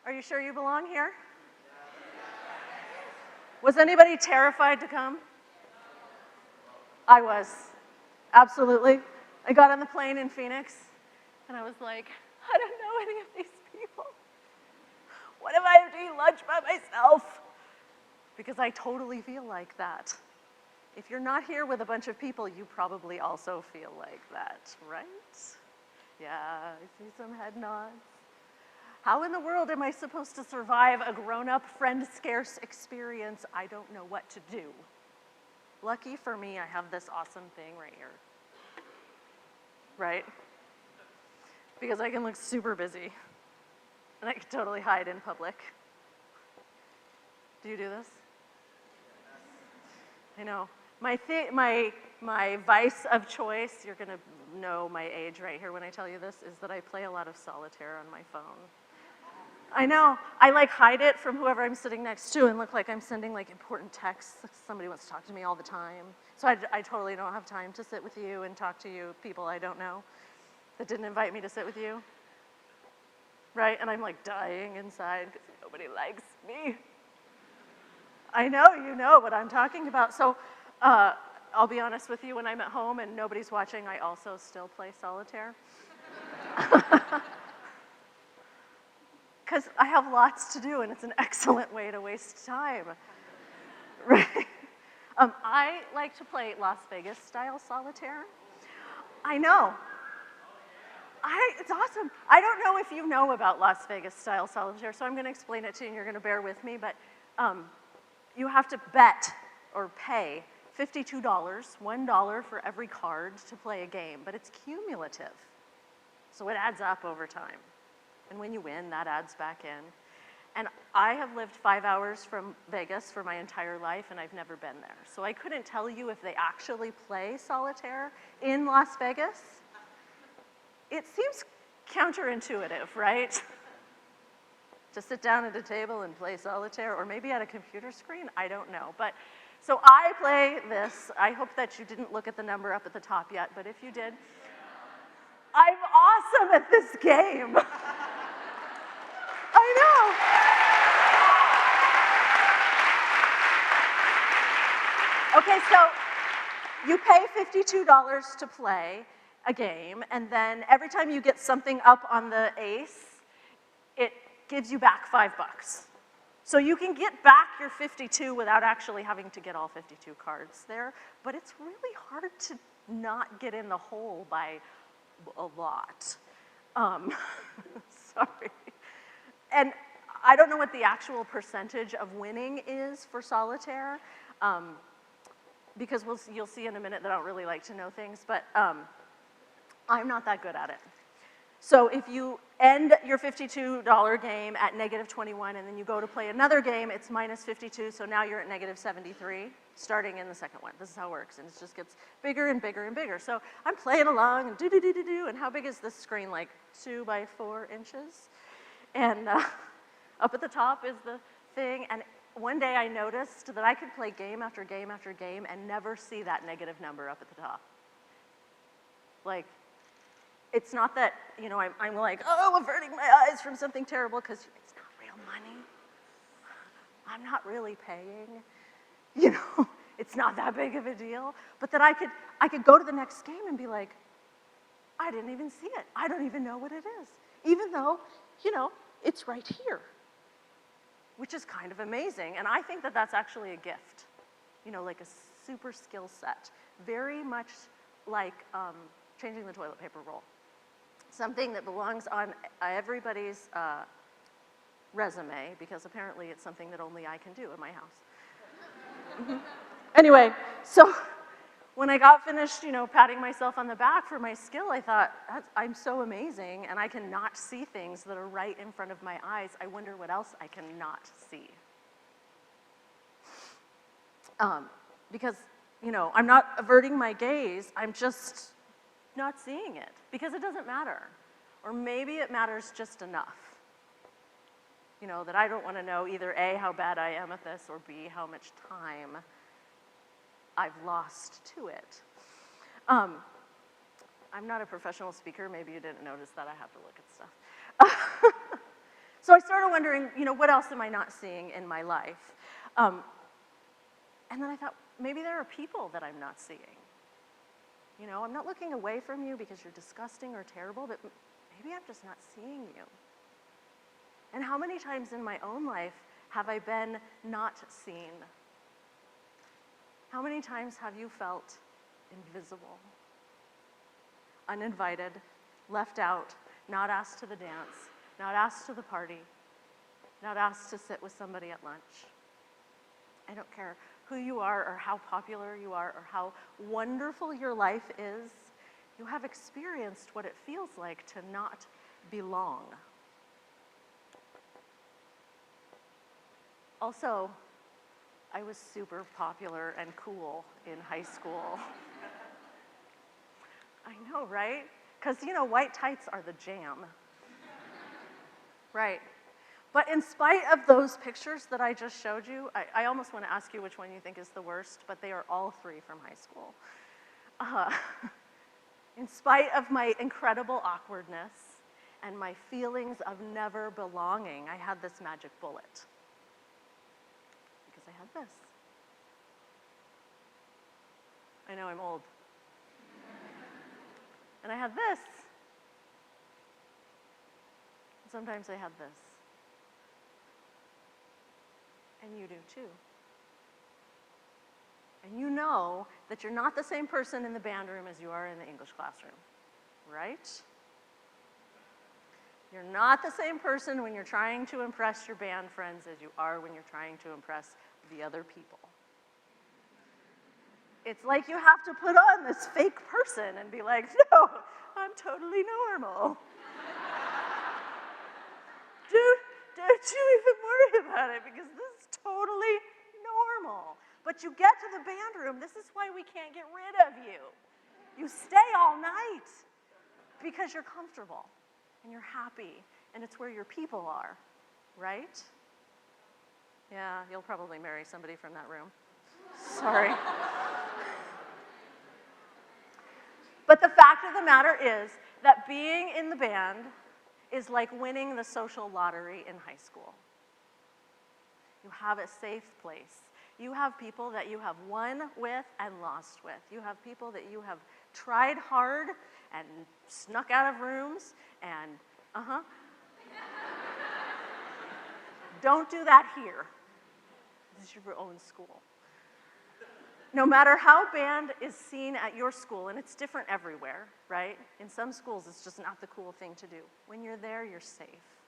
Are you sure you belong here? Was anybody terrified to come? I was, absolutely. I got on the plane in Phoenix, and I was like, I don't know any of these people. What if I have to eat lunch by myself? Because I totally feel like that. If you're not here with a bunch of people, you probably also feel like that, right? Yeah, I see some head nods. How in the world am I supposed to survive a grown-up, friend-scarce experience? I don't know what to do. Lucky for me, I have this awesome thing right here. Right? Because I can look super busy. And I can totally hide in public. Do you do this? I know. My vice of choice, you're gonna know my age right here when I tell you this, is that I play a lot of solitaire on my phone. I know. I like hide it from whoever I'm sitting next to and look like I'm sending like important texts. Somebody wants to talk to me all the time. So I totally don't have time to sit with you and talk to you people I don't know that didn't invite me to sit with you. Right? And I'm like dying inside because nobody likes me. I know you know what I'm talking about. So I'll be honest with you, when I'm at home and nobody's watching, I also still play solitaire. Because I have lots to do, and it's an excellent way to waste time. Right? I like to play Las Vegas-style solitaire. I know. It's awesome. I don't know if you know about Las Vegas-style solitaire, so I'm going to explain it to you, and you're going to bear with me, but you have to bet or pay $52, $1 for every card to play a game, but it's cumulative. So it adds up over time. And when you win, that adds back in. And I have lived 5 hours from Vegas for my entire life, and I've never been there. So I couldn't tell you if they actually play solitaire in Las Vegas. It seems counterintuitive, right? To sit down at a table and play solitaire, or maybe at a computer screen, I don't know. But so I play this. I hope that you didn't look at the number up at the top yet, but if you did, I'm awesome at this game. I know. Okay, so you pay $52 to play a game, and then every time you get something up on the ace, it gives you back $5. So you can get back your 52 without actually having to get all 52 cards there, but it's really hard to not get in the hole by a lot. Sorry. And I don't know what the actual percentage of winning is for solitaire, because you'll see in a minute that I don't really like to know things, but I'm not that good at it. So if you end your $52 game at -21 and then you go to play another game, it's -52, so now you're at -73, starting in the second one. This is how it works, and it just gets bigger and bigger and bigger. So I'm playing along and do-do-do-do-do, and how big is this screen? Like 2 by 4 inches? And up at the top is the thing, and one day I noticed that I could play game after game after game and never see that negative number up at the top. Like, it's not that, you know, I'm like, oh, averting my eyes from something terrible, because it's not real money. I'm not really paying. You know, it's not that big of a deal. But that I could go to the next game and be like, I didn't even see it. I don't even know what it is. Even though, you know, it's right here. Which is kind of amazing. And I think that that's actually a gift. You know, like a super skill set. Very much like changing the toilet paper roll. Something that belongs on everybody's resume, because apparently it's something that only I can do in my house. Mm-hmm. Anyway, so when I got finished, you know, patting myself on the back for my skill, I thought, I'm so amazing, and I can not see things that are right in front of my eyes. I wonder what else I cannot see. Because, you know, I'm not averting my gaze, I'm just not seeing it, because it doesn't matter. Or maybe it matters just enough. You know, that I don't want to know either A, how bad I am at this, or B, how much time I've lost to it. I'm not a professional speaker. Maybe you didn't notice that. I have to look at stuff. So I started wondering, what else am I not seeing in my life? And then I thought, maybe there are people that I'm not seeing. I'm not looking away from you because you're disgusting or terrible, but maybe I'm just not seeing you. And how many times in my own life have I been not seen? How many times have you felt invisible, uninvited, left out, not asked to the dance, not asked to the party, not asked to sit with somebody at lunch? I don't care who you are or how popular you are or how wonderful your life is, you have experienced what it feels like to not belong. Also, I was super popular and cool in high school. I know, right? Because, white tights are the jam. Right. But in spite of those pictures that I just showed you, I almost want to ask you which one you think is the worst, but they are all three from high school. In spite of my incredible awkwardness and my feelings of never belonging, I had this magic bullet. Because I had this. I know I'm old. And I had this. And sometimes I had this. And you do too. And you know that you're not the same person in the band room as you are in the English classroom, right? You're not the same person when you're trying to impress your band friends as you are when you're trying to impress the other people. It's like you have to put on this fake person and be like, no, I'm totally normal. Don't you even worry about it because this is totally normal. But you get to the band room, this is why we can't get rid of you. You stay all night because you're comfortable and you're happy and it's where your people are, right? Yeah, you'll probably marry somebody from that room. Sorry. But the fact of the matter is that being in the band is like winning the social lottery in high school. You have a safe place. You have people that you have won with and lost with. You have people that you have tried hard and snuck out of rooms and, Don't do that here. This is your own school. No matter how band is seen at your school, and it's different everywhere, right? In some schools, it's just not the cool thing to do. When you're there, you're safe.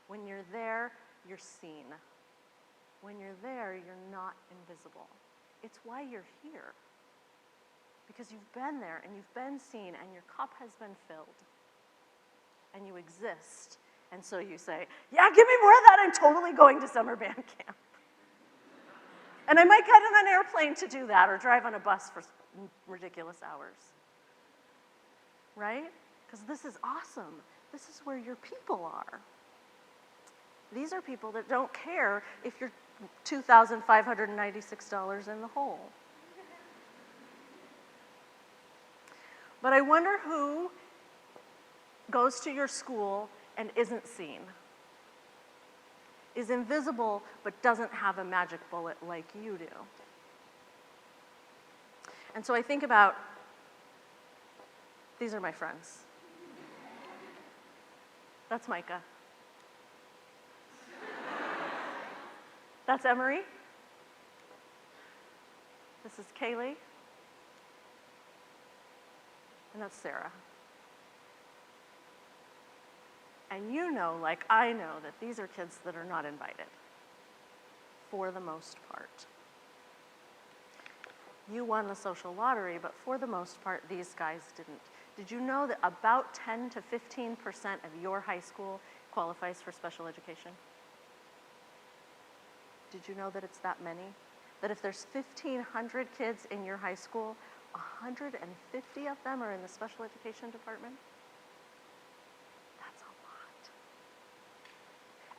When you're there, you're seen. When you're there, you're not invisible. It's why you're here. Because you've been there, and you've been seen, and your cup has been filled. And you exist. And so you say, yeah, give me more of that. I'm totally going to summer band camp. And I might get on an airplane to do that or drive on a bus for ridiculous hours. Right? Because this is awesome. This is where your people are. These are people that don't care if you're $2,596 in the hole. But I wonder who goes to your school and isn't seen, is invisible but doesn't have a magic bullet like you do. And so I think about, these are my friends. That's Micah. That's Emery. This is Kaylee. And that's Sarah. And you know, like I know, that these are kids that are not invited, for the most part. You won the social lottery, but for the most part, these guys didn't. Did you know that about 10 to 15% of your high school qualifies for special education? Did you know that it's that many? That if there's 1,500 kids in your high school, 150 of them are in the special education department? That's a lot.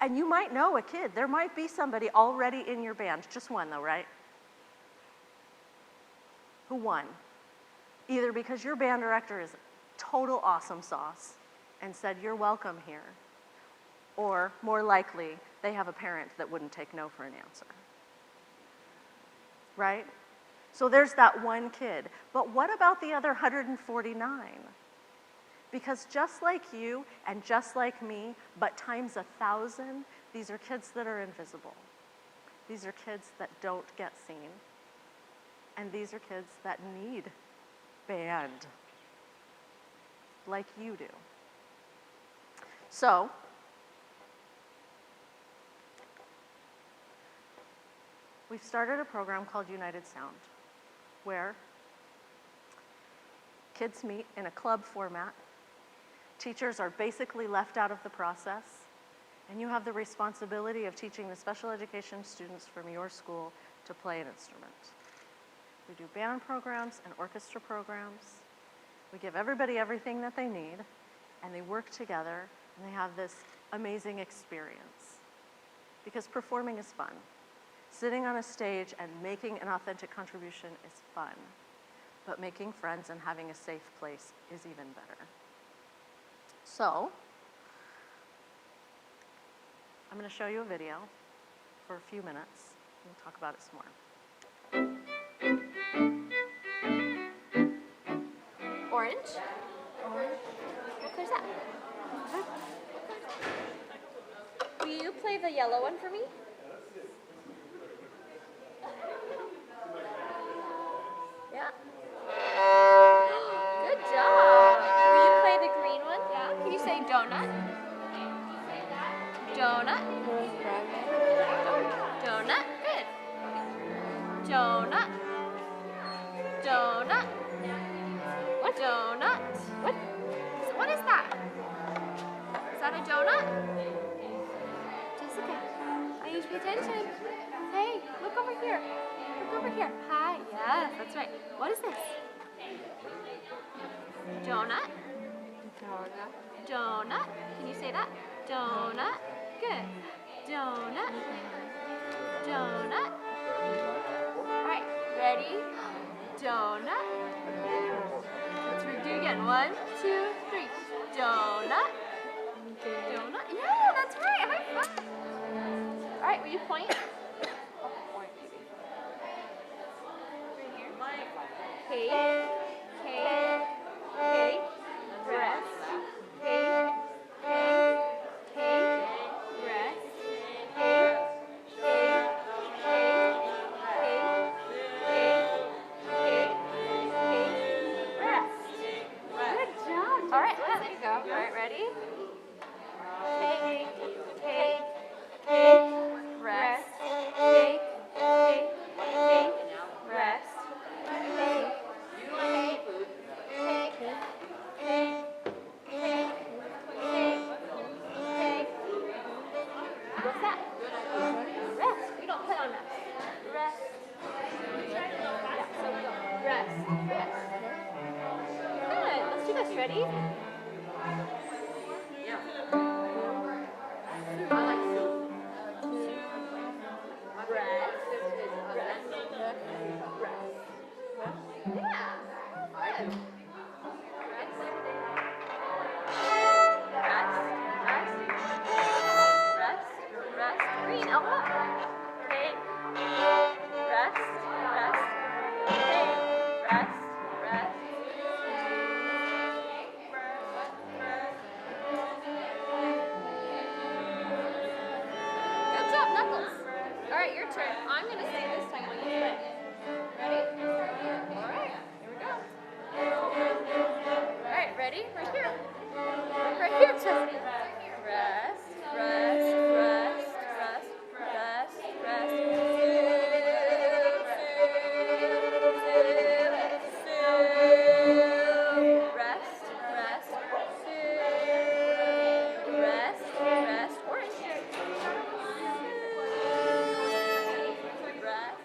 And you might know a kid. There might be somebody already in your band, just one though, right? Who won? Either because your band director is total awesome sauce and said, you're welcome here, or more likely, they have a parent that wouldn't take no for an answer. Right? So there's that one kid. But what about the other 149? Because just like you and just like me, but times 1,000, these are kids that are invisible. These are kids that don't get seen. And these are kids that need band, like you do. So, we've started a program called United Sound, where kids meet in a club format. Teachers are basically left out of the process, and you have the responsibility of teaching the special education students from your school to play an instrument. We do band programs and orchestra programs. We give everybody everything that they need, and they work together, and they have this amazing experience. Because performing is fun. Sitting on a stage and making an authentic contribution is fun, but making friends and having a safe place is even better. So, I'm going to show you a video for a few minutes, and we'll talk about it some more. Orange? Orange? What color's that? Will you play the yellow one for me? Yeah. Good job. Will you play the green one? Yeah. Can you say donut? Donut. Donut. Good. Donut. Donut. What donut? What is that? Is that a donut? Jessica, I need you to pay attention. Hey, look over here. Look over here. Hi. Yes, that's right. What is this? Donut? Donut. Donut. Can you say that? Donut. Good. Donut. Donut. All right, ready? Donut. Let's do it again. 1, 2, 3. Donut. Donut. Yeah, that's right. High five. All right, will you point? Cake, cake, cake, breast, cake, cake, cake, breast, cake, cake, cake, cake, cake, cake, breast. Good job. All right, there you go. All right, ready? Cake, cake, cake, breast, cake, cake, cake, breast. What's that? Rest. We don't play on that. Rest. Yeah, so we go. Rest. Rest. Good. Let's do this. Ready? Yeah. I like soup. Rest. Rest. Rest. Yeah. Good. Green, elbow up. Cake, rest, rest, cake, rest, rest. Good job, Knuckles. All right, your turn. I'm going to sing this time while you play. Ready? All right, here we go. All right, ready? Right here. Right here, Chesney. Rest, rest, rest, rest, rest, rest. Rest, rest, rest, rest, orange. Rest.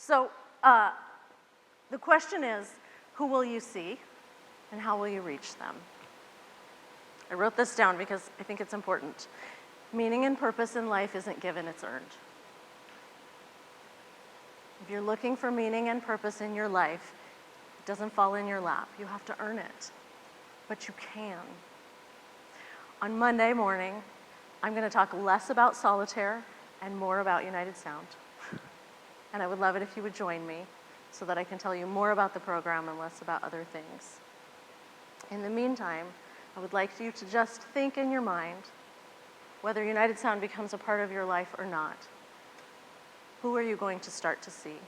So the question is, who will you see and how will you reach them? I wrote this down because I think it's important. Meaning and purpose in life isn't given, it's earned. If you're looking for meaning and purpose in your life, it doesn't fall in your lap. You have to earn it, but you can. On Monday morning, I'm going to talk less about solitaire and more about United Sound. And I would love it if you would join me so that I can tell you more about the program and less about other things. In the meantime, I would like you to just think in your mind, whether United Sound becomes a part of your life or not, who are you going to start to see?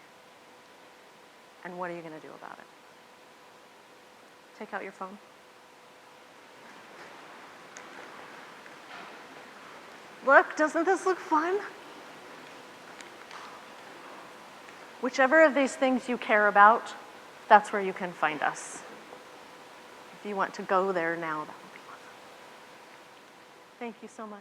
And what are you going to do about it? Take out your phone. Look, doesn't this look fun? Whichever of these things you care about, that's where you can find us. If you want to go there now, that would be awesome. Thank you so much.